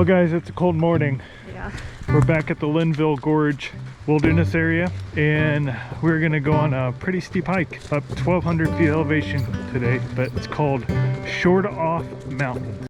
Well guys, it's a cold morning. Yeah. We're back at the Linville Gorge Wilderness Area, and we're gonna go on a pretty steep hike up 1,200 feet elevation today, but it's called Shortoff Mountain.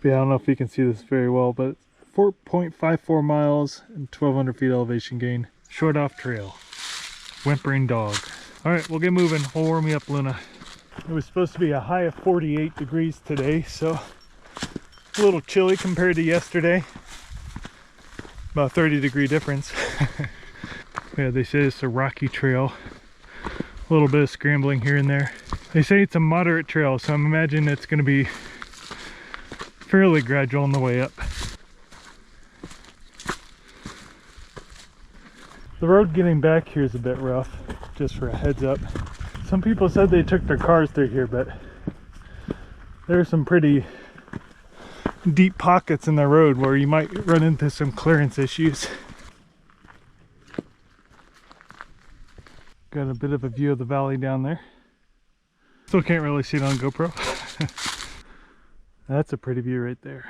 Yeah, I don't know if you can see this very well, but 4.54 miles and 1,200 feet elevation gain. Shortoff Trail. Whimpering dog. Alright, we'll get moving. We'll warm you up, Luna. It was supposed to be a high of 48 degrees today, so a little chilly compared to yesterday. About 30-degree difference. Yeah, they say it's a rocky trail. A little bit of scrambling here and there. They say it's a moderate trail, so I'm imagining it's going to be fairly gradual on the way up. The road getting back here is a bit rough, just for a heads up. Some people said they took their cars through here, but there are some pretty deep pockets in the road where you might run into some clearance issues. Got a bit of a view of the valley down there. Still can't really see it on GoPro. That's a pretty view right there.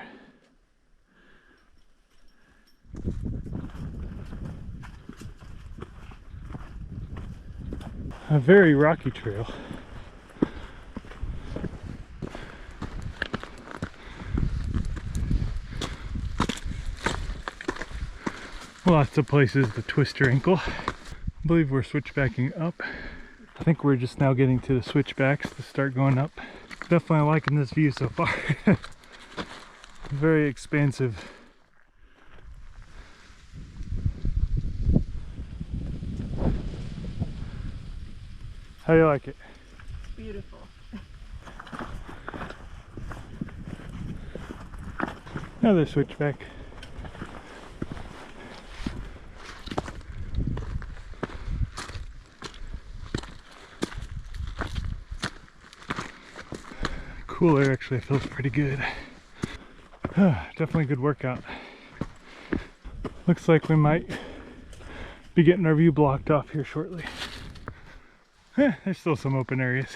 A very rocky trail. Lots of places to twist your ankle. I believe we're switchbacking up. I think we're just now getting to the switchbacks to start going up. Definitely liking this view so far. Very expansive. How do you like it? Beautiful. Another switchback. Cool air actually feels pretty good. Definitely a good workout. Looks like we might be getting our view blocked off here shortly. There's still some open areas.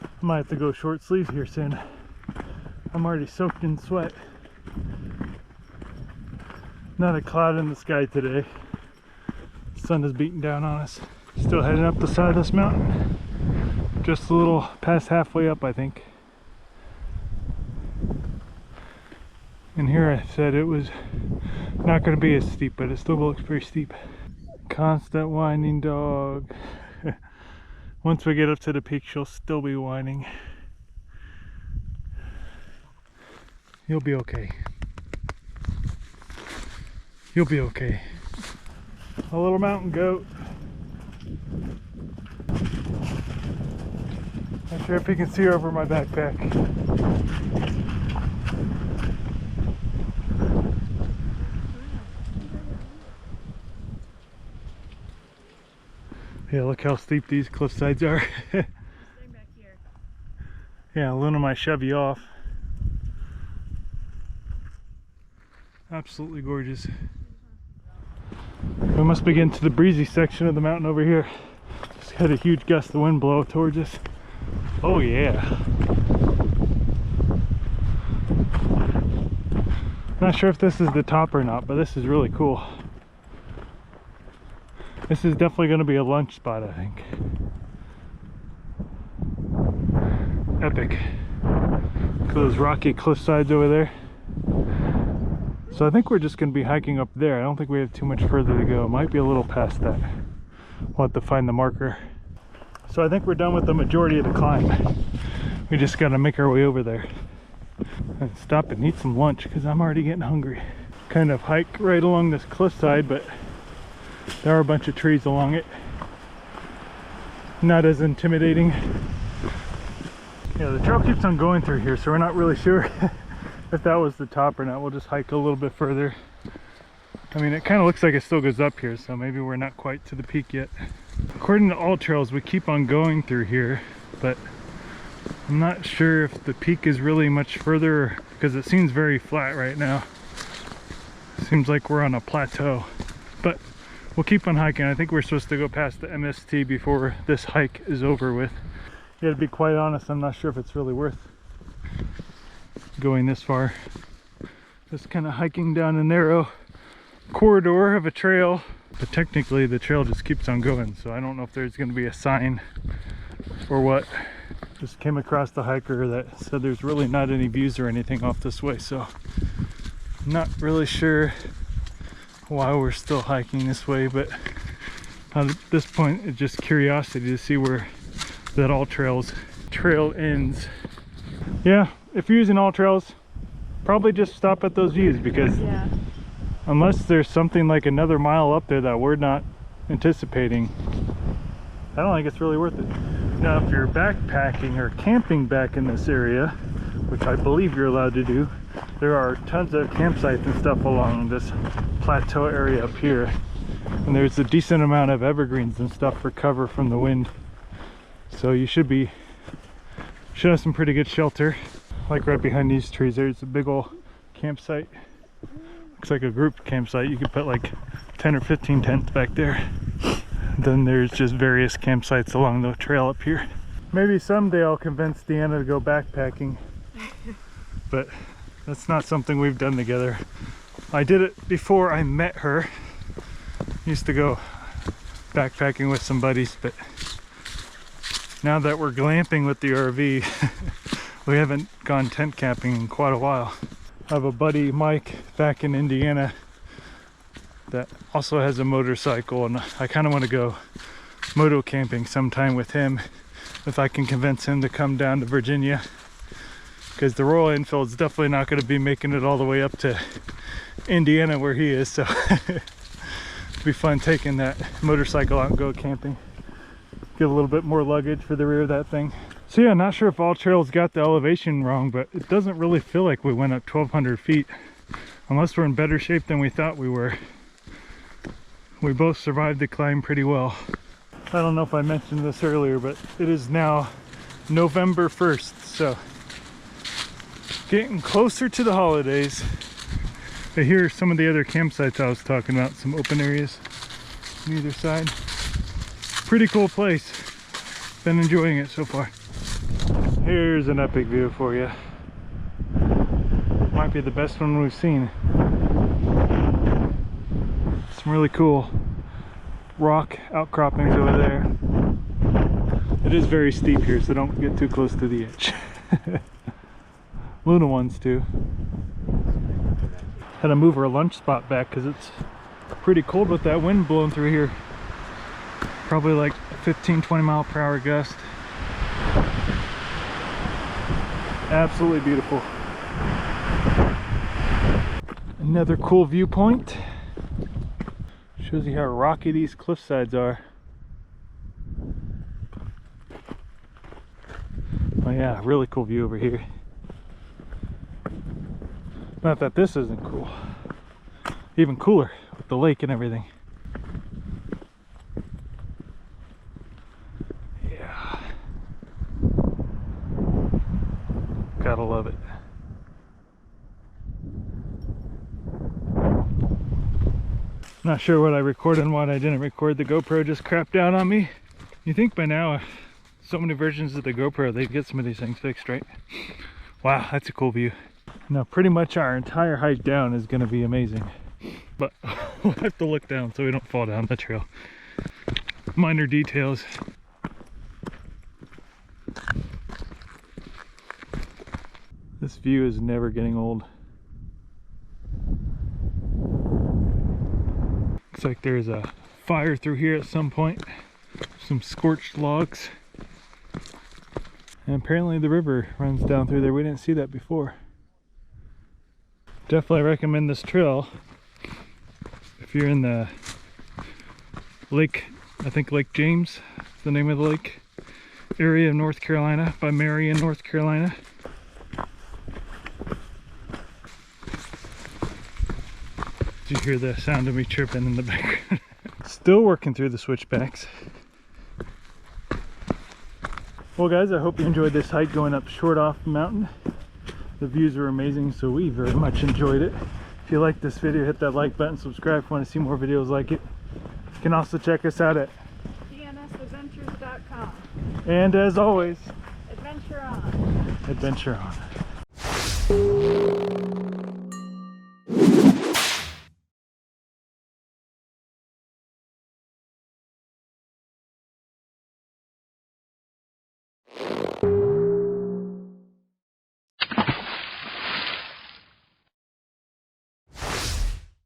I might have to go short sleeve here soon. I'm already soaked in sweat. Not a cloud in the sky today. The sun is beating down on us. Still heading up the side of this mountain. Just a little past halfway up, I think. And here I said it was not going to be as steep, but it still looks pretty steep. Constant whining dog. Once we get up to the peak, she'll still be whining. You'll be okay. You'll be okay. A little mountain goat. Not sure if you can see her over my backpack. Yeah, look how steep these cliff sides are. Back here. Yeah, Luna might shove you off. Absolutely gorgeous. We must be getting to the breezy section of the mountain over here. Just had a huge gust of wind blow towards us. Oh yeah. Not sure if this is the top or not, but this is really cool. This is definitely going to be a lunch spot, I think. Epic. Look at those rocky cliff sides over there. So I think we're just going to be hiking up there. I don't think we have too much further to go. It might be a little past that. We'll have to find the marker. So I think we're done with the majority of the climb. We just got to make our way over there. And stop and eat some lunch because I'm already getting hungry. Kind of hike right along this cliffside, but there are a bunch of trees along it. Not as intimidating. Yeah, the trail keeps on going through here, so we're not really sure if that was the top or not. We'll just hike a little bit further. I mean, it kind of looks like it still goes up here, so maybe we're not quite to the peak yet. According to all trails, we keep on going through here, but I'm not sure if the peak is really much further because it seems very flat right now. Seems like we're on a plateau. But we'll keep on hiking. I think we're supposed to go past the MST before this hike is over with. Yeah, to be quite honest, I'm not sure if it's really worth going this far. Just kind of hiking down a narrow corridor of a trail, but technically the trail just keeps on going, so I don't know if there's going to be a sign or what. Just came across the hiker that said there's really not any views or anything off this way, so I'm not really sure why we're still hiking this way, but at this point it's just curiosity to see where that all trail ends. Yeah, if you're using all trails, probably just stop at those views, because Yeah. unless there's something like another mile up there that we're not anticipating, I don't think it's really worth it. Now, if you're backpacking or camping back in this area, which I believe you're allowed to do, there are tons of campsites and stuff along this plateau area up here. And there's a decent amount of evergreens and stuff for cover from the wind. So you should have some pretty good shelter. Like right behind these trees, there's a big old campsite. Looks like a group campsite. You could put like 10 or 15 tents back there. Then there's just various campsites along the trail up here. Maybe someday I'll convince Deanna to go backpacking, but that's not something we've done together. I did it before I met her. Used to go backpacking with some buddies, but now that we're glamping with the RV, we haven't gone tent camping in quite a while. I have a buddy, Mike, back in Indiana that also has a motorcycle, and I kind of want to go moto camping sometime with him if I can convince him to come down to Virginia, because the Royal Enfield's definitely not going to be making it all the way up to Indiana where he is, so it'd be fun taking that motorcycle out and go camping. Get a little bit more luggage for the rear of that thing. So yeah, not sure if All Trails got the elevation wrong, but it doesn't really feel like we went up 1,200 feet, unless we're in better shape than we thought we were. We both survived the climb pretty well. I don't know if I mentioned this earlier, but it is now November 1st, so getting closer to the holidays. But here are some of the other campsites I was talking about, some open areas on either side. Pretty cool place. Been enjoying it so far. Here's an epic view for you. Might be the best one we've seen. Some really cool rock outcroppings over there. It is very steep here, so don't get too close to the edge. Luna ones too. Had to move our lunch spot back because it's pretty cold with that wind blowing through here. Probably like 15-20 mile per hour gust. Absolutely beautiful. Another cool viewpoint. Shows you how rocky these cliff sides are. Oh yeah, really cool view over here. Not that this isn't cool. Even cooler with the lake and everything. Yeah. Gotta love it. Not sure what I recorded and what I didn't record. The GoPro just crapped out on me. You think by now, so many versions of the GoPro, they'd get some of these things fixed, right? Wow, that's a cool view. Now, pretty much our entire hike down is going to be amazing. But we'll have to look down so we don't fall down the trail. Minor details. This view is never getting old. Looks like there's a fire through here at some point. Some scorched logs. And apparently the river runs down through there. We didn't see that before. Definitely recommend this trail if you're in the lake, I think Lake James is the name of the lake, area of North Carolina, by Marion, North Carolina. Did you hear the sound of me tripping in the background? Still working through the switchbacks. Well guys, I hope you enjoyed this hike going up Shortoff Mountain. The views were amazing, so we very much enjoyed it. If you like this video, hit that like button, subscribe if you want to see more videos like it. You can also check us out at DNSadventures.com. and as always, Adventure on. adventure on.